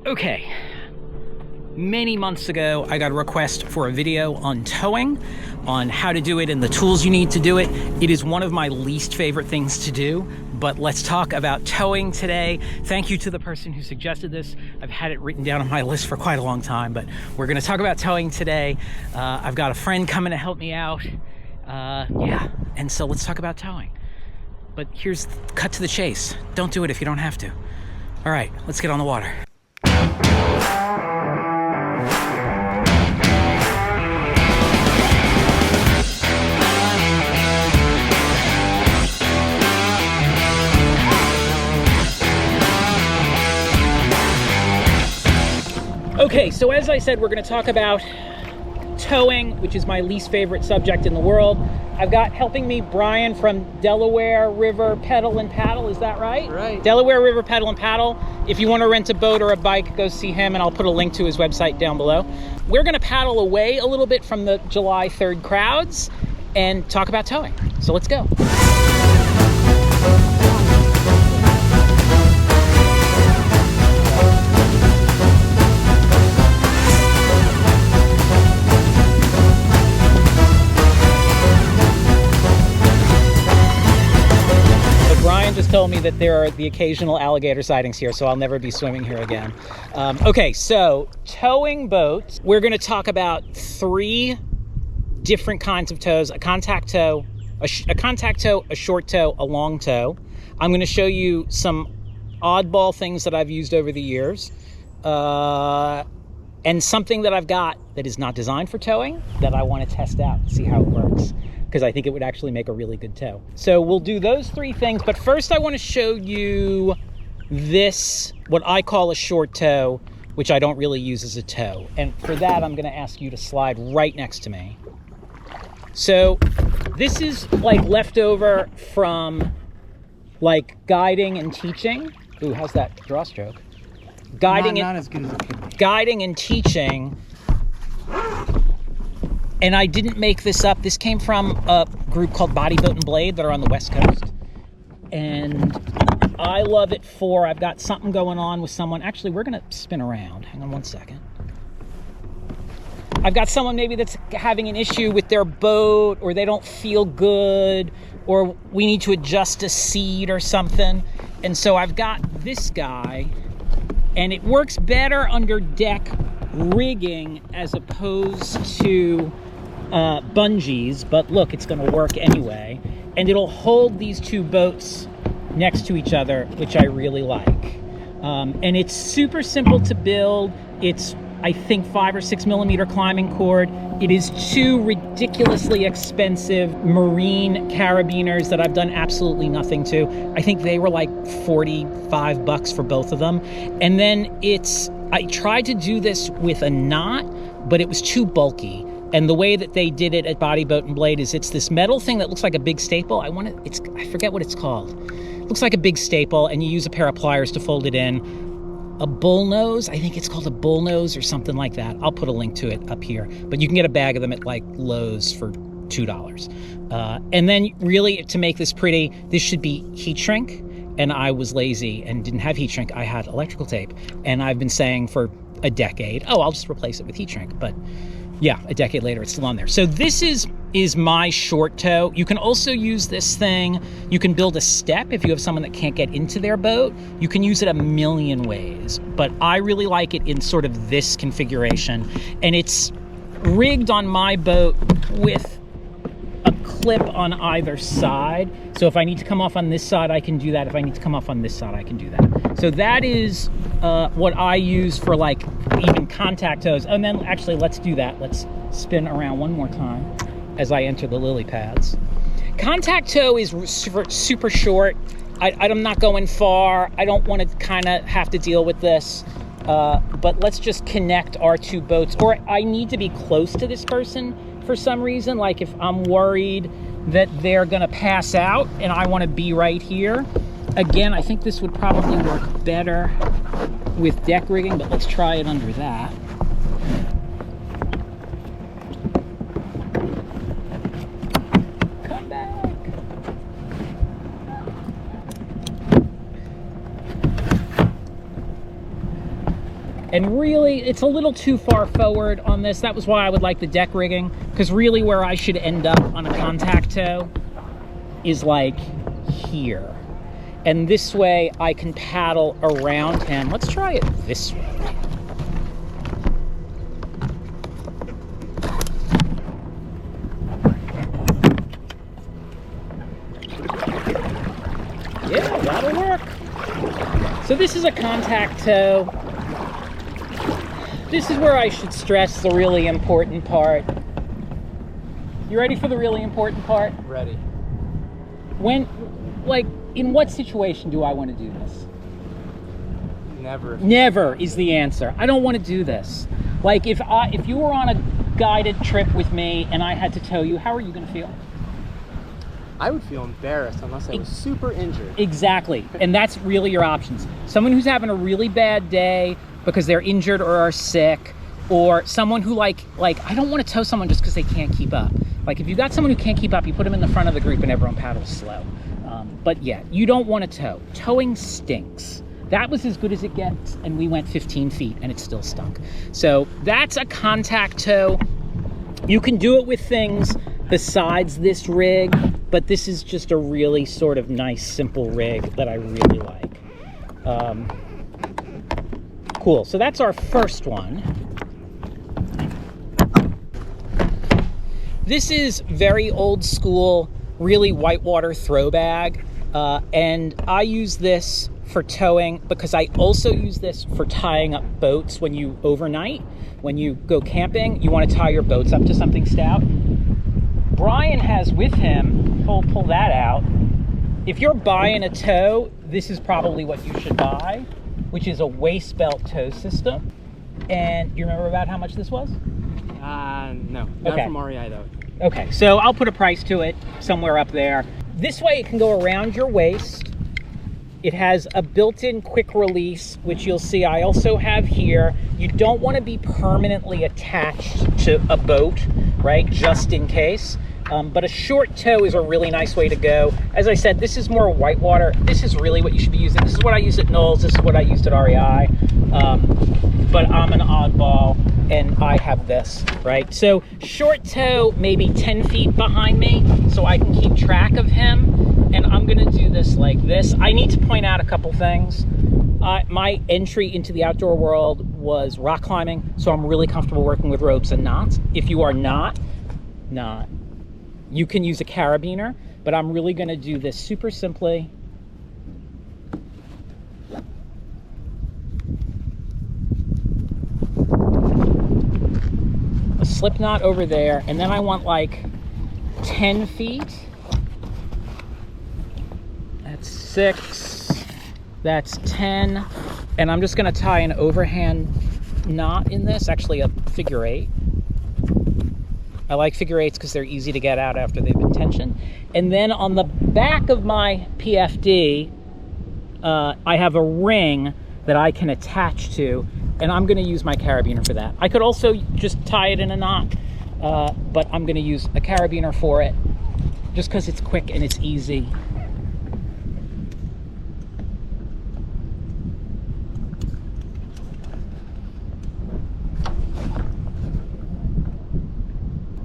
Okay, many months ago, I got a request for a video on towing, on how to do it and the tools you need to do it. It is one of my least favorite things to do, but let's talk about towing today. Thank you to the person who suggested this. I've had it written down on my list for quite a long time, but we're gonna talk about towing today. I've got a friend coming to help me out. And so let's talk about towing. But here's cut to the chase. Don't do it if you don't have to. All right, let's get on the water. Okay, so as I said, we're going to talk about towing, which is my least favorite subject in the world. I've got helping me Brian from Delaware River Peddle and Paddle. Is that right? Right. Delaware River Peddle and Paddle. If you want to rent a boat or a bike, go see him, and I'll put a link to his website down below. We're going to paddle away a little bit from the July 3rd crowds and talk about towing. So let's go. Just told me that there are the occasional alligator sightings here, so I'll never be swimming here again. Okay, so towing boats. We're going to talk about 3 different kinds of tows: a contact tow, a short tow, a long tow. I'm going to show you some oddball things that I've used over the years, and something that I've got that is not designed for towing that I want to test out and see how it works, because I think it would actually make a really good tow. So we'll do those 3 things, but first I want to show you this, what I call a short tow, which I don't really use as a tow. And for that, I'm gonna ask you to slide right next to me. So this is like leftover from like guiding and teaching. Ooh, how's that draw stroke? Not as good as it could be. Guiding and teaching. And I didn't make this up. This came from a group called Body, Boat, and Blade that are on the West Coast. And I love it for, I've got something going on with someone. Actually, we're gonna spin around. Hang on one second. I've got someone maybe that's having an issue with their boat, or they don't feel good, or we need to adjust a seat or something. And so I've got this guy, and it works better under deck rigging as opposed to bungees, but look, it's going to work anyway, and it'll hold these 2 boats next to each other, which I really like. And it's super simple to build. It's, I think, 5 or 6 millimeter climbing cord. It is 2 ridiculously expensive marine carabiners that I've done absolutely nothing to. I think they were like $45 for both of them. And then I tried to do this with a knot, but it was too bulky. And the way that they did it at Body, Boat, and Blade is it's this metal thing that looks like a big staple. I forget what it's called. It looks like a big staple, and you use a pair of pliers to fold it in. A bullnose, I think it's called a bullnose or something like that. I'll put a link to it up here. But you can get a bag of them at like Lowe's for $2. And then really, to make this pretty, this should be heat shrink. And I was lazy and didn't have heat shrink. I had electrical tape. And I've been saying for a decade, oh, I'll just replace it with heat shrink. But yeah, a decade later, it's still on there. So this is my short tow. You can also use this thing. You can build a step if you have someone that can't get into their boat. You can use it a million ways, but I really like it in sort of this configuration. And it's rigged on my boat with a clip on either side. So if I need to come off on this side, I can do that. If I need to come off on this side, I can do that. So that is what I use for like even contact tows. And then actually, let's do that. Let's spin around one more time as I enter the lily pads. Contact tow is super short. I'm not going far. I don't want to kind of have to deal with this. But let's just connect our 2 boats. Or I need to be close to this person for some reason. Like if I'm worried that they're going to pass out and I want to be right here. Again, I think this would probably work better with deck rigging, but let's try it under that. Come back. And really, it's a little too far forward on this. That was why I would like the deck rigging, because really where I should end up on a contact tow is like here. And this way I can paddle around him. Let's try it this way. Yeah, that'll work. So this is a contact tow. This is where I should stress the really important part. You ready for the really important part? Ready. In what situation do I want to do this? Never. Never is the answer. I don't want to do this. Like if you were on a guided trip with me and I had to tow you, how are you going to feel? I would feel embarrassed unless I was super injured. Exactly. And that's really your options. Someone who's having a really bad day because they're injured or are sick, or someone who like I don't want to tow someone just because they can't keep up. Like if you got someone who can't keep up, you put them in the front of the group and everyone paddles slow. But yeah, you don't want to tow. Towing stinks. That was as good as it gets, and we went 15 feet and it still stunk. So that's a contact tow. You can do it with things besides this rig, but this is just a really sort of nice, simple rig that I really like. Cool, so that's our first one. This is very old school, really whitewater throw bag, and I use this for towing because I also use this for tying up boats when you overnight. When you go camping, you want to tie your boats up to something stout. Brian has with him, pull that out. If you're buying a tow, this is probably what you should buy, which is a waist belt tow system. And you remember about how much this was? No, not Okay. from REI though. Okay, so I'll put a price to it somewhere up there. This way it can go around your waist. It has a built-in quick release, which you'll see I also have here. You don't want to be permanently attached to a boat, right? Just in case. But a short tow is a really nice way to go. As I said, this is more whitewater. This is really what you should be using. This is what I use at Knowles. This is what I used at REI. But I'm an oddball and I have this, right? So short tow, maybe 10 feet behind me so I can keep track of him. And I'm gonna do this like this. I need to point out a couple things. My entry into the outdoor world was rock climbing, so I'm really comfortable working with ropes and knots. If you are not, you can use a carabiner, but I'm really gonna do this super simply. A slip knot over there, and then I want like 10 feet. That's 6, that's 10, and I'm just gonna tie an overhand knot in this, actually a figure 8. I like figure 8s because they're easy to get out after they've been tensioned. And then on the back of my PFD, I have a ring that I can attach to, and I'm gonna use my carabiner for that. I could also just tie it in a knot, but I'm gonna use a carabiner for it, just because it's quick and it's easy.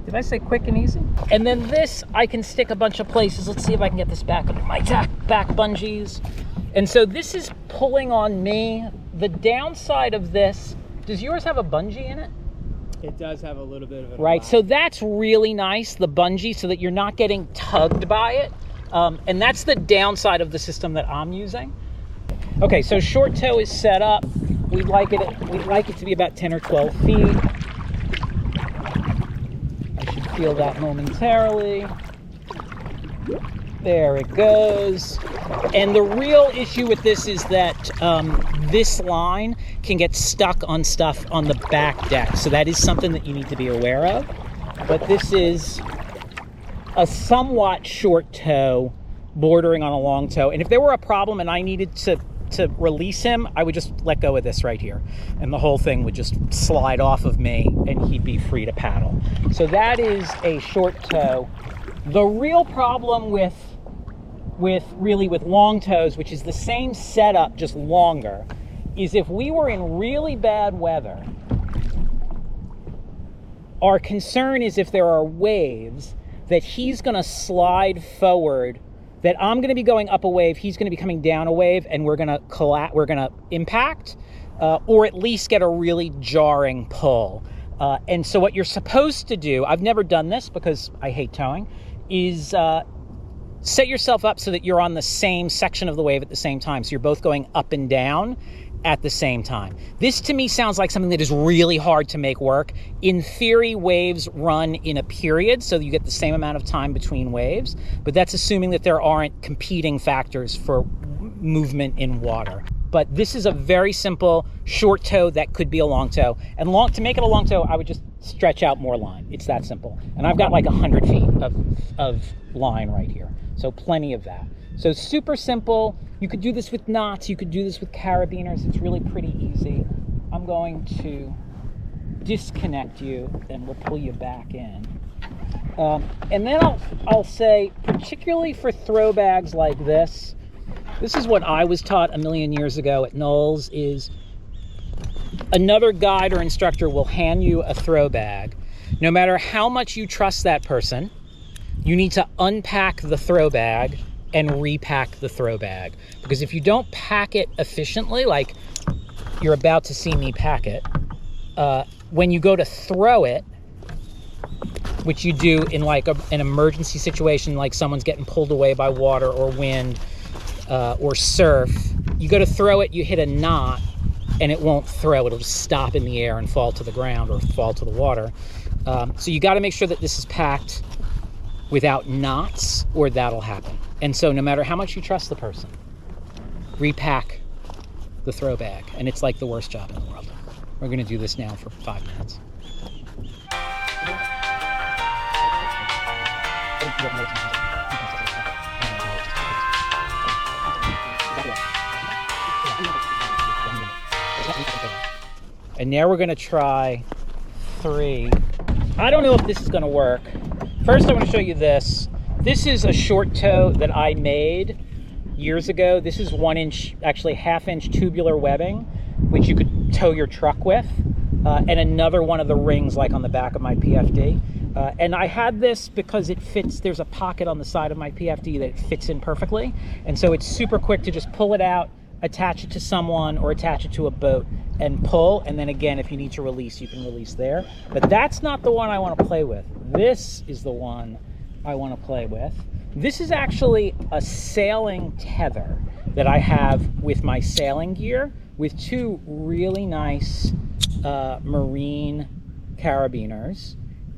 Did I say quick and easy? And then this, I can stick a bunch of places. Let's see if I can get this back under my back bungees. And so this is pulling on me. The downside of this, does yours have a bungee in it? It does have a little bit of it. Right, so that's really nice, the bungee, so that you're not getting tugged by it. And that's the downside of the system that I'm using. Okay, so short tow is set up. We'd like it to be about 10 or 12 feet. I should feel that momentarily. There it goes. And the real issue with this is that this line can get stuck on stuff on the back deck. So that is something that you need to be aware of. But this is a somewhat short tow bordering on a long tow. And if there were a problem and I needed to release him, I would just let go of this right here. And the whole thing would just slide off of me and he'd be free to paddle. So that is a short tow. The real problem with long tows, which is the same setup, just longer, is if we were in really bad weather, our concern is if there are waves that he's going to slide forward, that I'm going to be going up a wave, he's going to be coming down a wave, and we're going to impact, or at least get a really jarring pull. And so what you're supposed to do, I've never done this because I hate towing, is set yourself up so that you're on the same section of the wave at the same time. So you're both going up and down at the same time. This to me sounds like something that is really hard to make work. In theory, waves run in a period, so you get the same amount of time between waves, but that's assuming that there aren't competing factors for movement in water. But this is a very simple short tow that could be a long tow. And to make it a long tow, I would just stretch out more line. It's that simple. And I've got like 100 feet of line right here. So plenty of that. So super simple. You could do this with knots. You could do this with carabiners. It's really pretty easy. I'm going to disconnect you and we'll pull you back in. And then I'll say, particularly for throw bags like this is what I was taught a million years ago at Knowles, is another guide or instructor will hand you a throw bag. No matter how much you trust that person, you need to unpack the throw bag and repack the throw bag. Because if you don't pack it efficiently, like you're about to see me pack it, when you go to throw it, which you do in like an emergency situation, like someone's getting pulled away by water or wind or surf, you go to throw it, you hit a knot, and it won't throw. It'll just stop in the air and fall to the ground or fall to the water. So you got to make sure that this is packed without knots, or that'll happen. And so no matter how much you trust the person, repack the throw bag. And it's like the worst job in the world. We're going to do this now for 5 minutes. And now we're going to try 3. I don't know if this is going to work. First, I want to show you this. This is a short tow that I made years ago. This is 1 inch, actually half-inch tubular webbing, which you could tow your truck with, and another one of the rings like on the back of my PFD. And I had this because it fits, there's a pocket on the side of my PFD that fits in perfectly. And so it's super quick to just pull it out, attach it to someone or attach it to a boat and pull. And then again, if you need to release, you can release there. But that's not the one I want to play with. This is the one I want to play with. This is actually a sailing tether that I have with my sailing gear with 2 really nice marine carabiners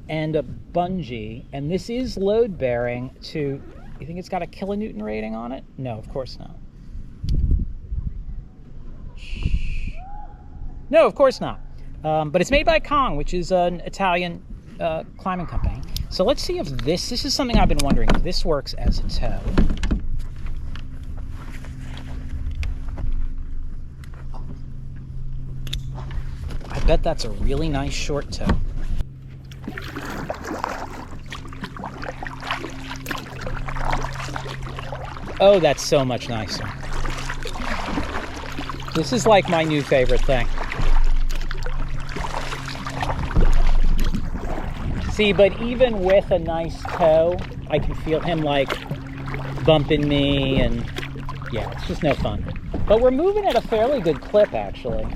and a bungee. And this is load bearing to, you think it's got a kilonewton rating on it? No, of course not. No, of course not. But it's made by Kong, which is an Italian climbing company. So let's see if this is something I've been wondering, if this works as a tow. I bet that's a really nice short tow. Oh, that's so much nicer. This is like my new favorite thing. See, but even with a nice tow, I can feel him like bumping me, and yeah, it's just no fun. But we're moving at a fairly good clip, actually.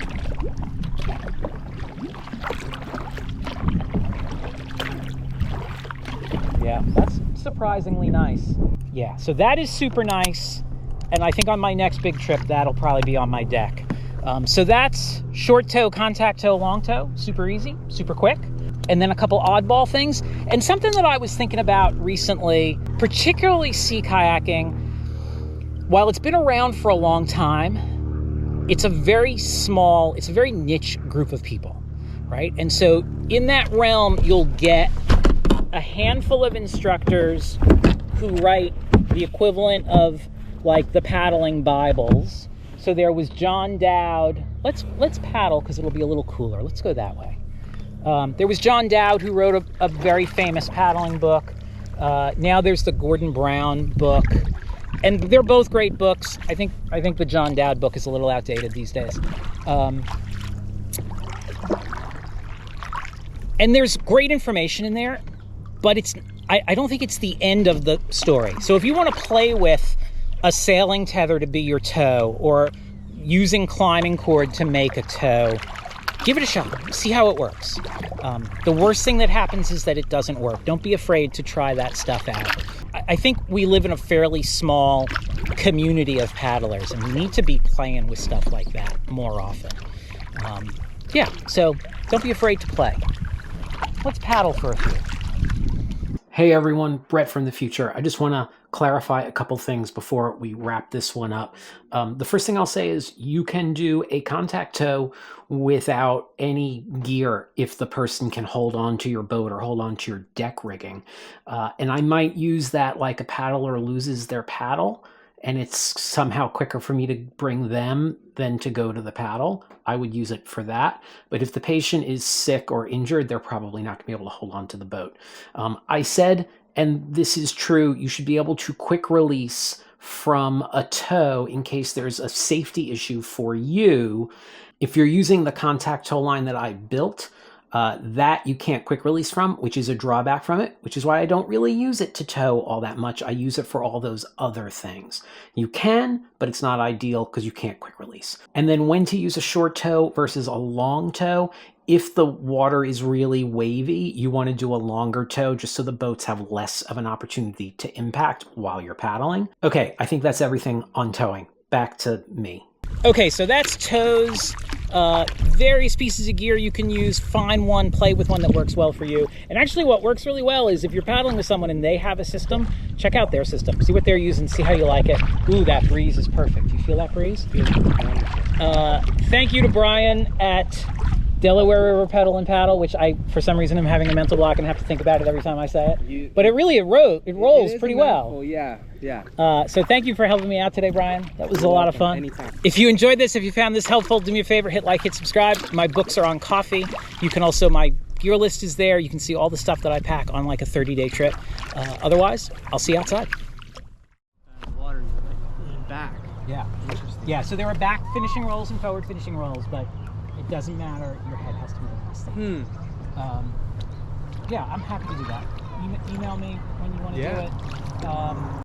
Yeah, that's surprisingly nice. Yeah, so that is super nice. And I think on my next big trip, that'll probably be on my deck. So that's short tow, contact tow, long tow. Super easy, super quick. And then a couple oddball things. And something that I was thinking about recently, particularly sea kayaking, while it's been around for a long time, it's a very small, it's a very niche group of people, right? And so in that realm, you'll get a handful of instructors who write the equivalent of like the paddling Bibles. So there was John Dowd. Let's paddle because it'll be a little cooler. Let's go that way. There was John Dowd who wrote a very famous paddling book. Now there's the Gordon Brown book. And they're both great books. I think the John Dowd book is a little outdated these days. And there's great information in there, but I don't think it's the end of the story. So if you want to play with a sailing tether to be your tow, or using climbing cord to make a tow, give it a shot. See how it works. The worst thing that happens is that it doesn't work. Don't be afraid to try that stuff out. I think we live in a fairly small community of paddlers, and we need to be playing with stuff like that more often. Yeah, so don't be afraid to play. Let's paddle for a few. Hey everyone, Brett from the future. I just want to clarify a couple things before we wrap this one up. The first thing I'll say is you can do a contact tow without any gear if the person can hold on to your boat or hold on to your deck rigging. And I might use that like a paddler loses their paddle, and it's somehow quicker for me to bring them than to go to the paddle. I would use it for that. But if the patient is sick or injured, they're probably not going to be able to hold on to the boat. I said, and this is true, you should be able to quick release from a tow in case there's a safety issue for you. If you're using the contact tow line that I built, that you can't quick release from, which is a drawback from it, which is why I don't really use it to tow all that much. I use it for all those other things. You can, but it's not ideal because you can't quick release. And then when to use a short tow versus a long tow. If the water is really wavy, you want to do a longer tow just so the boats have less of an opportunity to impact while you're paddling. Okay, I think that's everything on towing. Back to me. Okay, so that's tows. Various pieces of gear you can use. Find one, play with one that works well for you. And actually what works really well is if you're paddling with someone and they have a system, check out their system. See what they're using, see how you like it. Ooh, that breeze is perfect. You feel that breeze? Thank you to Brian at Delaware River Peddle and Paddle, which I, for some reason, am having a mental block and have to think about it every time I say it. But it rolls pretty well. Yeah. So thank you for helping me out today, Brian. That was a lot of fun. Anytime. If you enjoyed this, if you found this helpful, do me a favor, hit like, hit subscribe. My books are on Coffee. You can also, my gear list is there. You can see all the stuff that I pack on like a 30-day trip. Otherwise, I'll see you outside. Water back. Yeah. Interesting. Yeah, so there are back finishing rolls and forward finishing rolls, but it doesn't matter. Your head has to move this thing. Yeah, I'm happy to do that. Email me when you want to do it.